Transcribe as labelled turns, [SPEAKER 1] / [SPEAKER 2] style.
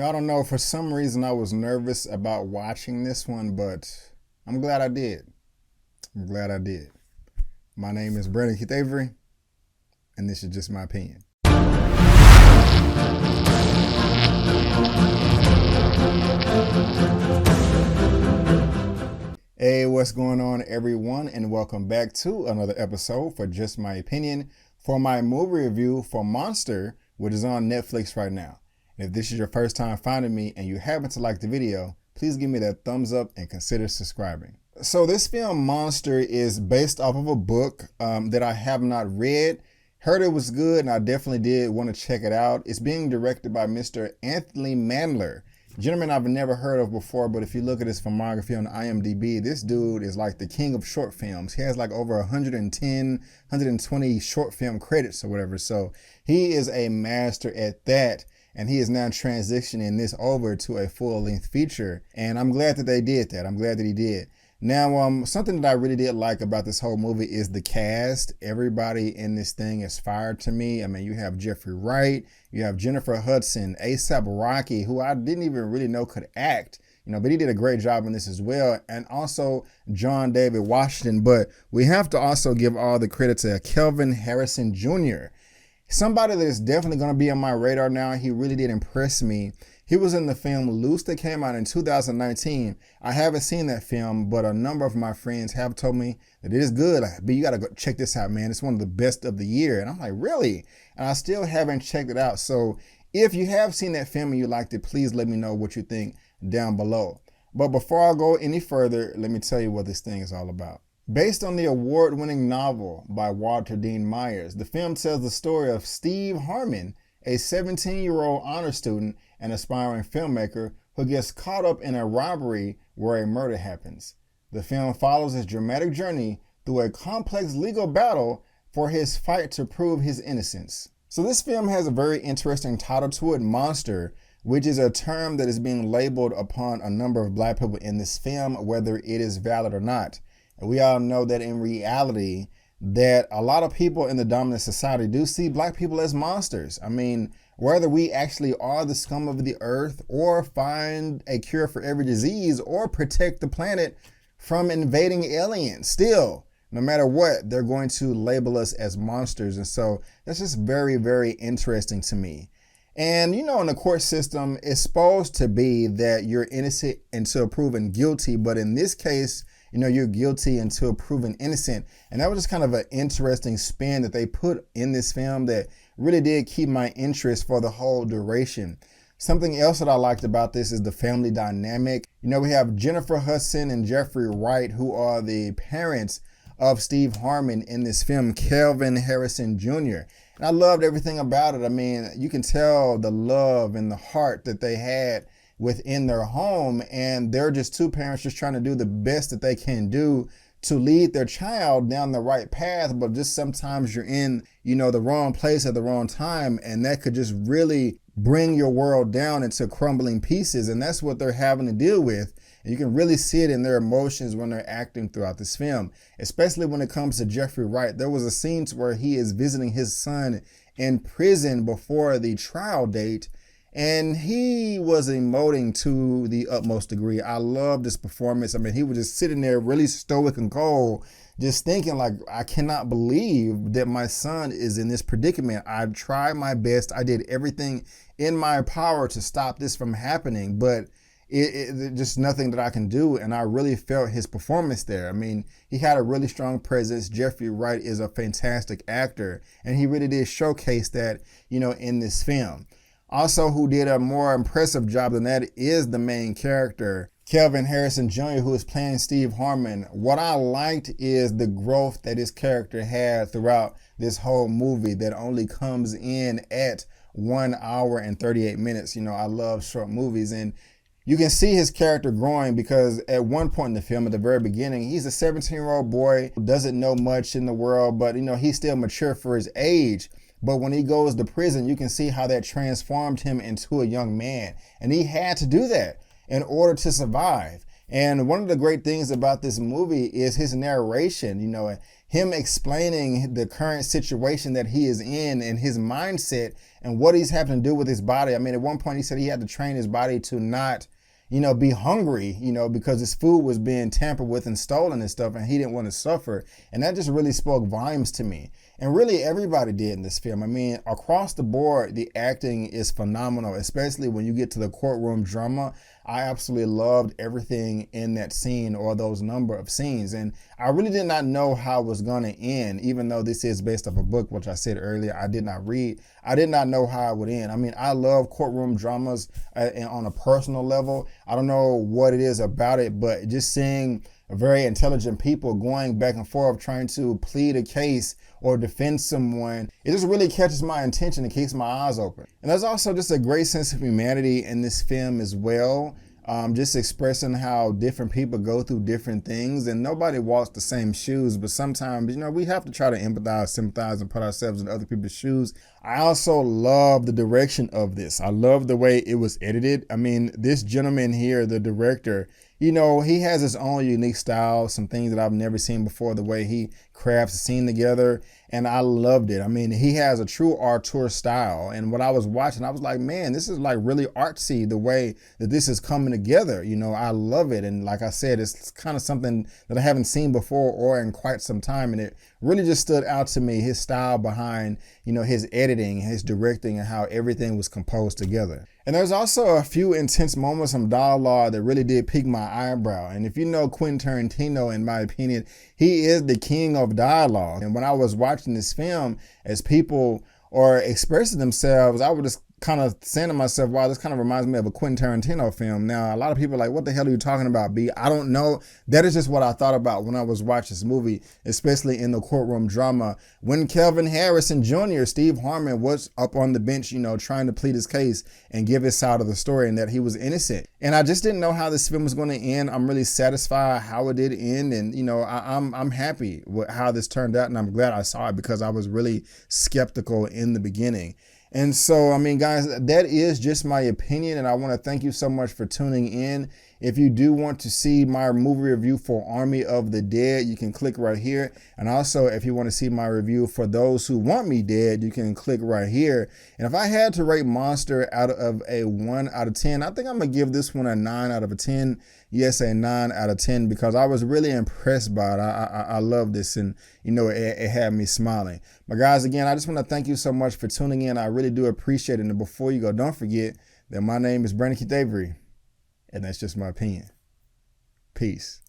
[SPEAKER 1] I don't know. For some reason, I was nervous about watching this one, but I'm glad I did. I'm glad I did. My name is Brandon Keith Avery, and this is just my opinion. Hey, what's going on, everyone, and welcome back to another episode for Just My Opinion for my movie review for Monster, which is on Netflix right now. And if this is your first time finding me and you happen to like the video, please give me that thumbs up and consider subscribing. So this film, Monster, is based off of a book that I have not read. Heard it was good, and I definitely did want to check it out. It's being directed by Mr. Anthony Mandler. Gentleman I've never heard of before, but if you look at his filmography on IMDb, this dude is like the king of short films. He has like over 110, 120 short film credits or whatever. So he is a master at that. And he is now transitioning this over to a full-length feature. And I'm glad that they did that. I'm glad that he did. Now, something that I really did like about this whole movie is the cast. Everybody in this thing is fired to me. I mean, you have Jeffrey Wright, you have Jennifer Hudson, A$AP Rocky, who I didn't even really know could act, but he did a great job in this as well. And also John David Washington. But we have to also give all the credit to Kelvin Harrison Jr., somebody that is definitely going to be on my radar now. He really did impress me. He was in the film Loose that came out in 2019. I haven't seen that film, but a number of my friends have told me that it is good. Like, B, you got to go check this out, man. It's one of the best of the year. And I'm like, really? And I still haven't checked it out. So if you have seen that film and you liked it, please let me know what you think down below. But before I go any further, let me tell you what this thing is all about. Based on the award-winning novel by Walter Dean Myers, the film tells the story of Steve Harmon, a 17-year-old honor student and aspiring filmmaker who gets caught up in a robbery where a murder happens. The film follows his dramatic journey through a complex legal battle for his fight to prove his innocence. So this film has a very interesting title to it, Monster, which is a term that is being labeled upon a number of black people in this film, whether it is valid or not. And we all know that in reality, that a lot of people in the dominant society do see black people as monsters. I mean, whether we actually are the scum of the earth or find a cure for every disease or protect the planet from invading aliens, still, no matter what, they're going to label us as monsters. And so that's just very, very interesting to me. And, in the court system, it's supposed to be that you're innocent until proven guilty. But in this case, you're guilty until proven innocent. And that was just kind of an interesting spin that they put in this film that really did keep my interest for the whole duration. Something else that I liked about this is the family dynamic. We have Jennifer Hudson and Jeffrey Wright, who are the parents of Steve Harmon in this film, Kelvin Harrison Jr. And I loved everything about it. I mean, you can tell the love and the heart that they had within their home, and they're just two parents just trying to do the best that they can do to lead their child down the right path. But just sometimes you're in, the wrong place at the wrong time, and that could just really bring your world down into crumbling pieces. And that's what they're having to deal with. And you can really see it in their emotions when they're acting throughout this film, especially when it comes to Jeffrey Wright. There was a scene where he is visiting his son in prison before the trial date, and he was emoting to the utmost degree. I loved this performance. I mean, he was just sitting there really stoic and cold, just thinking like, I cannot believe that my son is in this predicament. I tried my best. I did everything in my power to stop this from happening, but it just nothing that I can do. And I really felt his performance there. I mean, he had a really strong presence. Jeffrey Wright is a fantastic actor, and he really did showcase that, in this film. Also, who did a more impressive job than that is the main character, Kelvin Harrison Jr., who is playing Steve Harmon. What I liked is the growth that his character had throughout this whole movie that only comes in at 1 hour and 38 minutes. I love short movies, and you can see his character growing because at one point in the film, at the very beginning, he's a 17-year-old boy who doesn't know much in the world, but, he's still mature for his age. But when he goes to prison, you can see how that transformed him into a young man. And he had to do that in order to survive. And one of the great things about this movie is his narration. him explaining the current situation that he is in and his mindset and what he's having to do with his body. I mean, at one point he said he had to train his body to not, be hungry, because his food was being tampered with and stolen and stuff, and he didn't want to suffer. And that just really spoke volumes to me. And really everybody did in this film. I mean, across the board, the acting is phenomenal, especially when you get to the courtroom drama. I absolutely loved everything in that scene, or those number of scenes. And I really did not know how it was going to end, even though this is based off a book, which I said earlier I did not read. I did not know how it would end. I mean, I love courtroom dramas on a personal level. I don't know what it is about it, but just seeing very intelligent people going back and forth trying to plead a case or defend someone, it just really catches my attention and keeps my eyes open. And there's also just a great sense of humanity in this film as well. Just expressing how different people go through different things, and nobody walks the same shoes, but sometimes, we have to try to empathize, sympathize, and put ourselves in other people's shoes. I also love the direction of this. I love the way it was edited. I mean, this gentleman here, the director, he has his own unique style, some things that I've never seen before, the way he crafts a scene together, and I loved it. I mean, he has a true auteur style, and when I was watching, I was like, man, this is like really artsy, the way that this is coming together. I love it, and like I said, it's kind of something that I haven't seen before or in quite some time, and it really just stood out to me, his style behind, his editing, his directing, and how everything was composed together. And there's also a few intense moments from dialogue that really did pique my eyebrow. And if you know Quentin Tarantino, in my opinion, he is the king of dialogue. And when I was watching this film, as people are expressing themselves, I would just kind of saying to myself, wow, this kind of reminds me of a Quentin Tarantino film. Now, a lot of people are like, what the hell are you talking about, B? I don't know. That is just what I thought about when I was watching this movie, especially in the courtroom drama. When Kelvin Harrison Jr., Steve Harmon, was up on the bench, trying to plead his case and give his side of the story and that he was innocent. And I just didn't know how this film was going to end. I'm really satisfied how it did end. And, I'm happy with how this turned out. And I'm glad I saw it, because I was really skeptical in the beginning. And so, I mean, guys, that is just my opinion, and I want to thank you so much for tuning in. If you do want to see my movie review for Army of the Dead, you can click right here. And also, if you want to see my review for Those Who Want Me Dead, you can click right here. And if I had to rate Monster out of a 1 out of 10, I think I'm going to give this one a 9 out of a 10. Yes, a 9 out of 10, because I was really impressed by it. I love this, and it had me smiling. But guys, again, I just want to thank you so much for tuning in. I really do appreciate it. And before you go, don't forget that my name is Brandon Keith Avery, and that's just my opinion. Peace.